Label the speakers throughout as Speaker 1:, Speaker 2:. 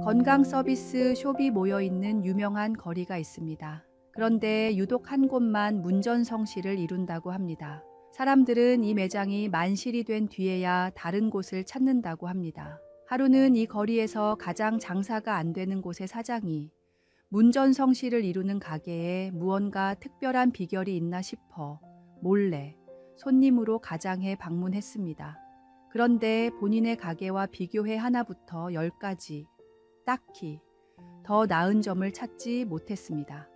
Speaker 1: 건강 서비스 숍이 모여 있는 유명한 거리가 있습니다. 그런데 유독 한 곳만 문전성시를 이룬다고 합니다. 사람들은 이 매장이 만실이 된 뒤에야 다른 곳을 찾는다고 합니다. 하루는 이 거리에서 가장 장사가 안 되는 곳의 사장이 문전성시를 이루는 가게에 무언가 특별한 비결이 있나 싶어 몰래 손님으로 가장해 방문했습니다. 그런데 본인의 가게와 비교해 하나부터 10까지 딱히 더 나은 점을 찾지 못했습니다.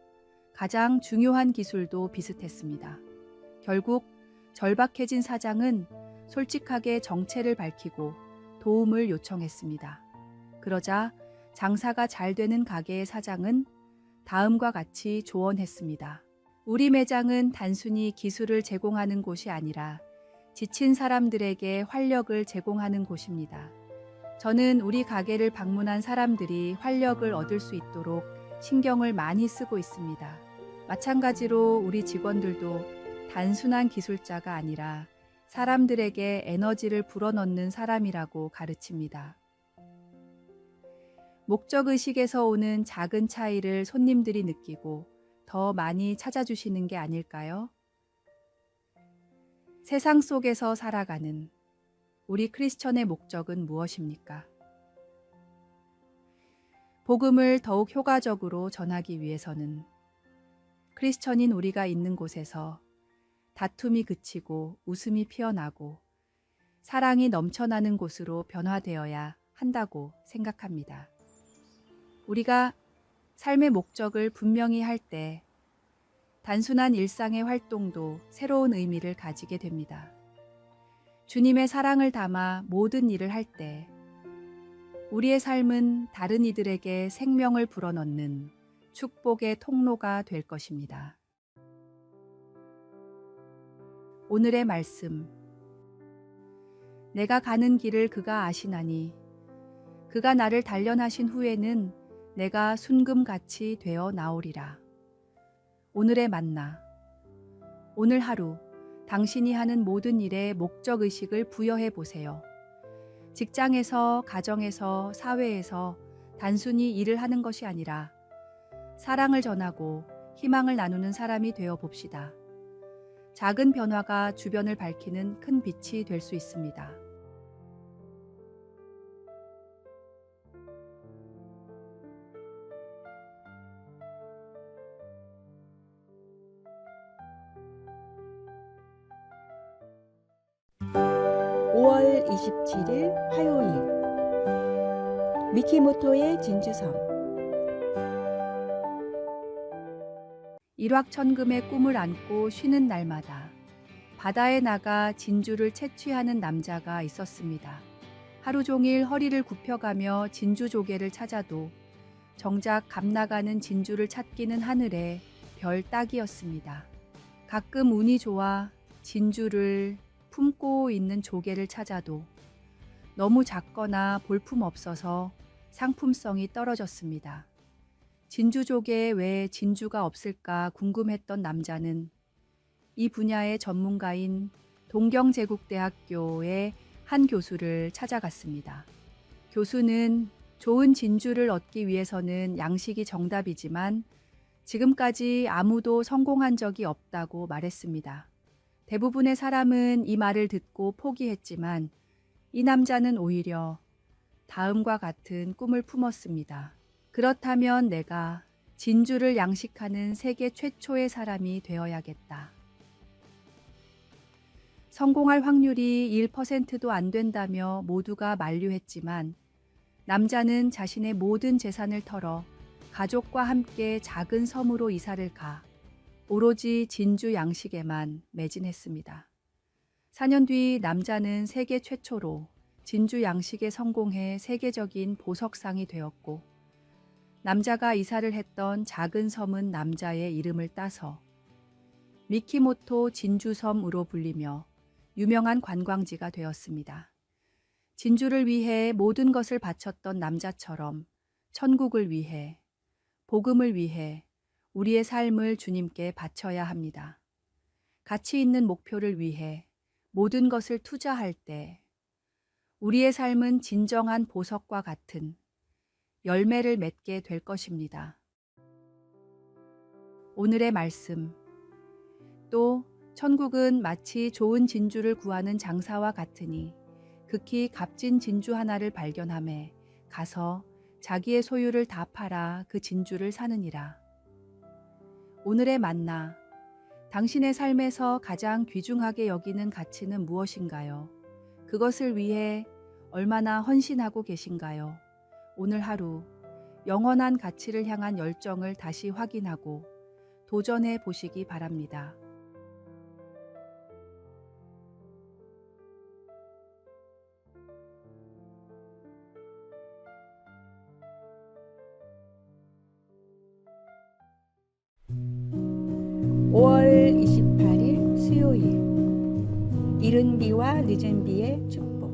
Speaker 1: 가장 중요한 기술도 비슷했습니다. 결국 절박해진 사장은 솔직하게 정체를 밝히고 도움을 요청했습니다. 그러자 장사가 잘 되는 가게의 사장은 다음과 같이 조언했습니다. 우리 매장은 단순히 기술을 제공하는 곳이 아니라 지친 사람들에게 활력을 제공하는 곳입니다. 저는 우리 가게를 방문한 사람들이 활력을 얻을 수 있도록 신경을 많이 쓰고 있습니다. 마찬가지로 우리 직원들도 단순한 기술자가 아니라 사람들에게 에너지를 불어넣는 사람이라고 가르칩니다. 목적의식에서 오는 작은 차이를 손님들이 느끼고 더 많이 찾아주시는 게 아닐까요? 세상 속에서 살아가는 우리 크리스천의 목적은 무엇입니까? 복음을 더욱 효과적으로 전하기 위해서는 크리스천인 우리가 있는 곳에서 다툼이 그치고 웃음이 피어나고 사랑이 넘쳐나는 곳으로 변화되어야 한다고 생각합니다. 우리가 삶의 목적을 분명히 할 때 단순한 일상의 활동도 새로운 의미를 가지게 됩니다. 주님의 사랑을 담아 모든 일을 할 때 우리의 삶은 다른 이들에게 생명을 불어넣는 축복의 통로가 될 것입니다. 오늘의 말씀. 내가 가는 길을 그가 아시나니 그가 나를 단련하신 후에는 내가 순금같이 되어 나오리라. 오늘의 만나. 오늘 하루 당신이 하는 모든 일에 목적의식을 부여해 보세요. 직장에서, 가정에서, 사회에서 단순히 일을 하는 것이 아니라 사랑을 전하고 희망을 나누는 사람이 되어 봅시다. 작은 변화가 주변을 밝히는 큰 빛이 될 수 있습니다.
Speaker 2: (5월 27일) 화요일 미키모토의 진주섬.
Speaker 1: 일확천금의 꿈을 안고 쉬는 날마다 바다에 나가 진주를 채취하는 남자가 있었습니다. 하루 종일 허리를 굽혀가며 진주 조개를 찾아도 정작 값 나가는 진주를 찾기는 하늘의 별 따기였습니다. 가끔 운이 좋아 진주를 품고 있는 조개를 찾아도 너무 작거나 볼품 없어서 상품성이 떨어졌습니다. 진주 조개에 왜 진주가 없을까 궁금했던 남자는 이 분야의 전문가인 동경제국대학교의 한 교수를 찾아갔습니다. 교수는 좋은 진주를 얻기 위해서는 양식이 정답이지만 지금까지 아무도 성공한 적이 없다고 말했습니다. 대부분의 사람은 이 말을 듣고 포기했지만 이 남자는 오히려 다음과 같은 꿈을 품었습니다. 그렇다면 내가 진주를 양식하는 세계 최초의 사람이 되어야겠다. 성공할 확률이 1%도 안 된다며 모두가 만류했지만 남자는 자신의 모든 재산을 털어 가족과 함께 작은 섬으로 이사를 가 오로지 진주 양식에만 매진했습니다. 4년 뒤 남자는 세계 최초로 진주 양식에 성공해 세계적인 보석상이 되었고 남자가 이사를 했던 작은 섬은 남자의 이름을 따서 미키모토 진주섬으로 불리며 유명한 관광지가 되었습니다. 진주를 위해 모든 것을 바쳤던 남자처럼 천국을 위해, 복음을 위해 우리의 삶을 주님께 바쳐야 합니다. 가치 있는 목표를 위해 모든 것을 투자할 때 우리의 삶은 진정한 보석과 같은 열매를 맺게 될 것입니다. 오늘의 말씀. 또 천국은 마치 좋은 진주를 구하는 장사와 같으니 극히 값진 진주 하나를 발견하매 가서 자기의 소유를 다 팔아 그 진주를 사느니라. 오늘의 만나. 당신의 삶에서 가장 귀중하게 여기는 가치는 무엇인가요? 그것을 위해 얼마나 헌신하고 계신가요? 오늘 하루 영원한 가치를 향한 열정을 다시 확인하고 도전해 보시기 바랍니다.
Speaker 2: (5월 28일) 수요일. 이른 비와 늦은 비의 축복.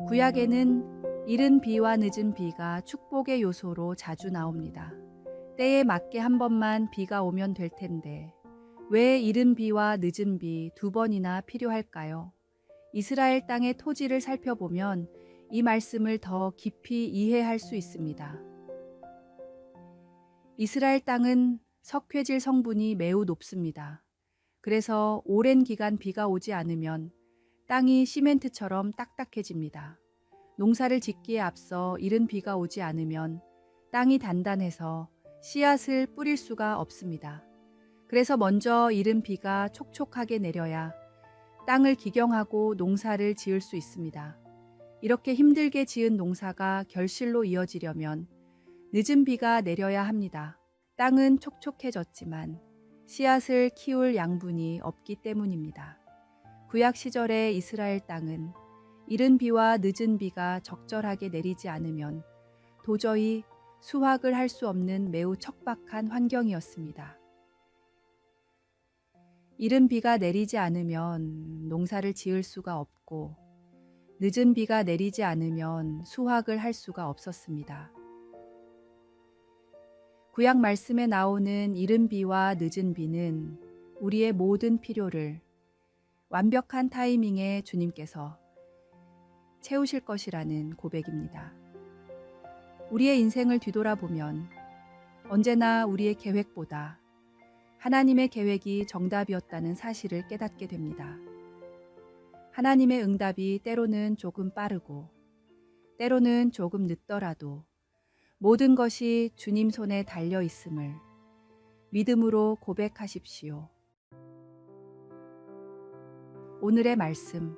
Speaker 1: 구약에는 이른 비와 늦은 비가 축복의 요소로 자주 나옵니다. 때에 맞게 한 번만 비가 오면 될 텐데 왜 이른 비와 늦은 비 두 번이나 필요할까요? 이스라엘 땅의 토지를 살펴보면 이 말씀을 더 깊이 이해할 수 있습니다. 이스라엘 땅은 석회질 성분이 매우 높습니다. 그래서 오랜 기간 비가 오지 않으면 땅이 시멘트처럼 딱딱해집니다. 농사를 짓기에 앞서 이른 비가 오지 않으면 땅이 단단해서 씨앗을 뿌릴 수가 없습니다. 그래서 먼저 이른 비가 촉촉하게 내려야 땅을 기경하고 농사를 지을 수 있습니다. 이렇게 힘들게 지은 농사가 결실로 이어지려면 늦은 비가 내려야 합니다. 땅은 촉촉해졌지만 씨앗을 키울 양분이 없기 때문입니다. 구약 시절의 이스라엘 땅은 이른 비와 늦은 비가 적절하게 내리지 않으면 도저히 수확을 할 수 없는 매우 척박한 환경이었습니다. 이른 비가 내리지 않으면 농사를 지을 수가 없고 늦은 비가 내리지 않으면 수확을 할 수가 없었습니다. 구약 말씀에 나오는 이른 비와 늦은 비는 우리의 모든 필요를 완벽한 타이밍에 주님께서 채우실 것이라는 고백입니다. 우리의 인생을 뒤돌아보면 언제나 우리의 계획보다 하나님의 계획이 정답이었다는 사실을 깨닫게 됩니다. 하나님의 응답이 때로는 조금 빠르고 때로는 조금 늦더라도 모든 것이 주님 손에 달려 있음을 믿음으로 고백하십시오. 오늘의 말씀.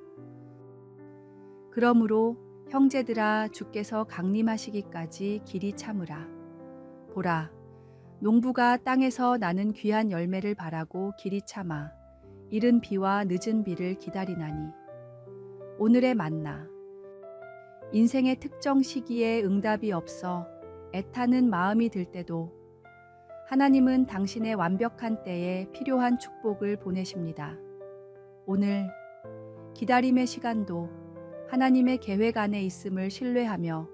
Speaker 1: 그러므로 형제들아 주께서 강림하시기까지 길이 참으라. 보라, 농부가 땅에서 나는 귀한 열매를 바라고 길이 참아 이른 비와 늦은 비를 기다리나니. 오늘의 만나. 인생의 특정 시기에 응답이 없어 애타는 마음이 들 때도 하나님은 당신의 완벽한 때에 필요한 축복을 보내십니다. 오늘 기다림의 시간도 하나님의 계획 안에 있음을 신뢰하며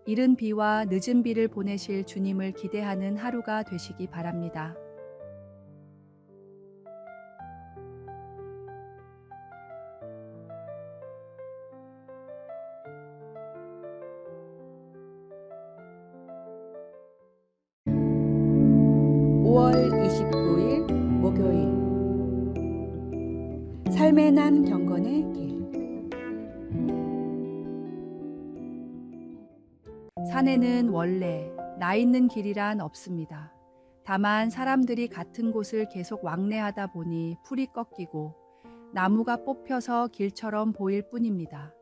Speaker 1: 이른 비와 늦은 비를 보내실 주님을 기대하는 하루가 되시기 바랍니다.
Speaker 2: (5월 29일) 목요일. 삶의 난 경건의 길.
Speaker 1: 산에는 원래 나 있는 길이란 없습니다. 다만 사람들이 같은 곳을 계속 왕래하다 보니 풀이 꺾이고 나무가 뽑혀서 길처럼 보일 뿐입니다.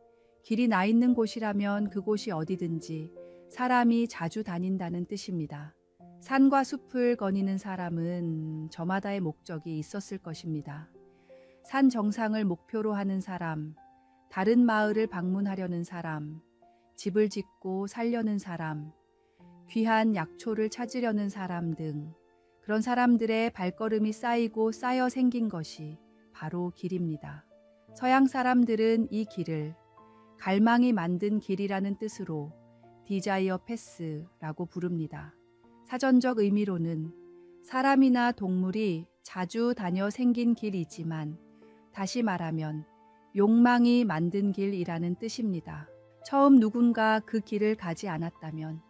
Speaker 1: 길이 나 있는 곳이라면 그곳이 어디든지 사람이 자주 다닌다는 뜻입니다. 산과 숲을 거니는 사람은 저마다의 목적이 있었을 것입니다. 산 정상을 목표로 하는 사람, 다른 마을을 방문하려는 사람, 집을 짓고 살려는 사람, 귀한 약초를 찾으려는 사람 등 그런 사람들의 발걸음이 쌓이고 쌓여 생긴 것이 바로 길입니다. 서양 사람들은 이 길을 갈망이 만든 길이라는 뜻으로 디자이어 패스라고 부릅니다. 사전적 의미로는 사람이나 동물이 자주 다녀 생긴 길이지만 다시 말하면 욕망이 만든 길이라는 뜻입니다. 처음 누군가 그 길을 가지 않았다면,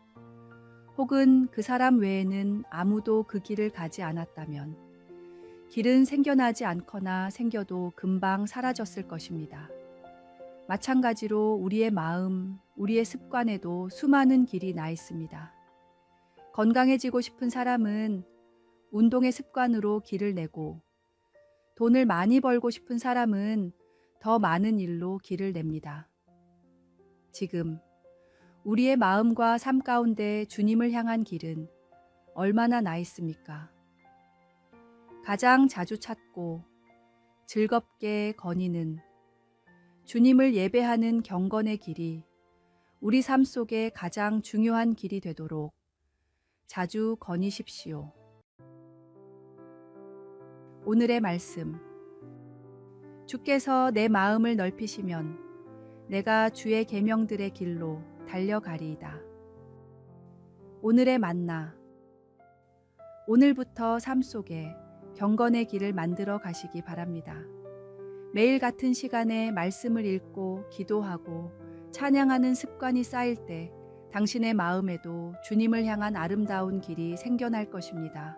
Speaker 1: 혹은 그 사람 외에는 아무도 그 길을 가지 않았다면, 길은 생겨나지 않거나 생겨도 금방 사라졌을 것입니다. 마찬가지로 우리의 마음, 우리의 습관에도 수많은 길이 나 있습니다. 건강해지고 싶은 사람은 운동의 습관으로 길을 내고, 돈을 많이 벌고 싶은 사람은 더 많은 일로 길을 냅니다. 지금 우리의 마음과 삶 가운데 주님을 향한 길은 얼마나 나 있습니까? 가장 자주 찾고 즐겁게 거니는 주님을 예배하는 경건의 길이 우리 삶 속에 가장 중요한 길이 되도록 자주 거니십시오. 오늘의 말씀. 주께서 내 마음을 넓히시면 내가 주의 계명들의 길로 달려가리이다. 오늘의 만나. 오늘부터 삶 속에 경건의 길을 만들어 가시기 바랍니다. 매일 같은 시간에 말씀을 읽고 기도하고 찬양하는 습관이 쌓일 때 당신의 마음에도 주님을 향한 아름다운 길이 생겨날 것입니다.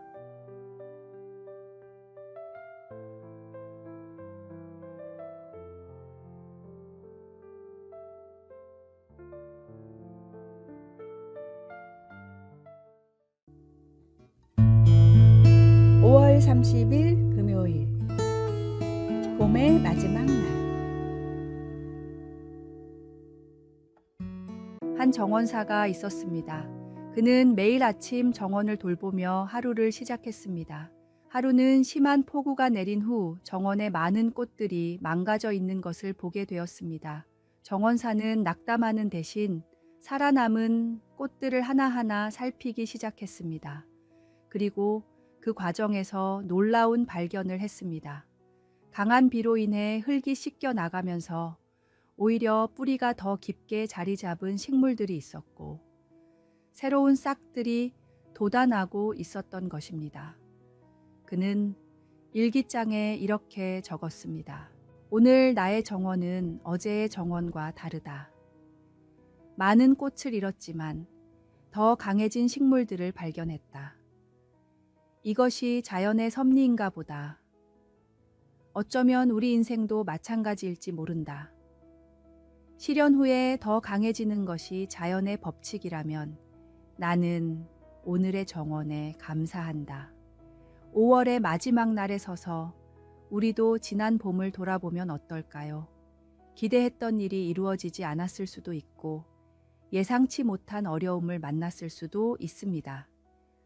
Speaker 2: (5월 30일) 금요일, 봄의 마지막 날.
Speaker 1: 한 정원사가 있었습니다. 그는 매일 아침 정원을 돌보며 하루를 시작했습니다. 하루는 심한 폭우가 내린 후 정원에 많은 꽃들이 망가져 있는 것을 보게 되었습니다. 정원사는 낙담하는 대신 살아남은 꽃들을 하나하나 살피기 시작했습니다. 그리고 그 과정에서 놀라운 발견을 했습니다. 강한 비로 인해 흙이 씻겨 나가면서 오히려 뿌리가 더 깊게 자리 잡은 식물들이 있었고, 새로운 싹들이 돋아나고 있었던 것입니다. 그는 일기장에 이렇게 적었습니다. 오늘 나의 정원은 어제의 정원과 다르다. 많은 꽃을 잃었지만 더 강해진 식물들을 발견했다. 이것이 자연의 섭리인가 보다. 어쩌면 우리 인생도 마찬가지일지 모른다. 실현 후에 더 강해지는 것이 자연의 법칙이라면 나는 오늘의 정원에 감사한다. 5월의 마지막 날에 서서 우리도 지난 봄을 돌아보면 어떨까요? 기대했던 일이 이루어지지 않았을 수도 있고 예상치 못한 어려움을 만났을 수도 있습니다.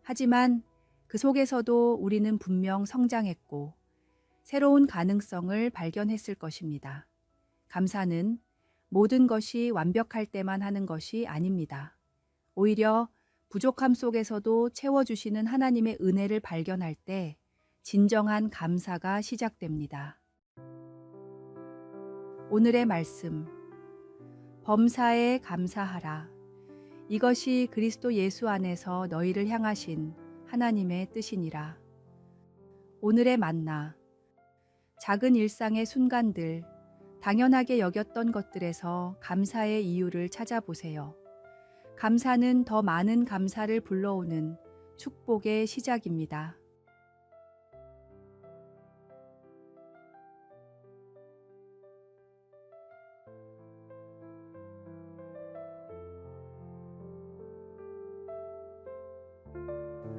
Speaker 1: 하지만 그 속에서도 우리는 분명 성장했고 새로운 가능성을 발견했을 것입니다. 감사는 모든 것이 완벽할 때만 하는 것이 아닙니다. 오히려 부족함 속에서도 채워주시는 하나님의 은혜를 발견할 때 진정한 감사가 시작됩니다. 오늘의 말씀. 범사에 감사하라. 이것이 그리스도 예수 안에서 너희를 향하신 하나님의 뜻이니라. 오늘의 만나. 작은 일상의 순간들, 당연하게 여겼던 것들에서 감사의 이유를 찾아보세요. 감사는 더 많은 감사를 불러오는 축복의 시작입니다.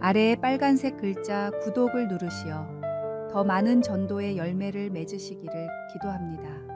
Speaker 1: 아래의 빨간색 글자 구독을 누르시어 더 많은 전도의 열매를 맺으시기를 기도합니다.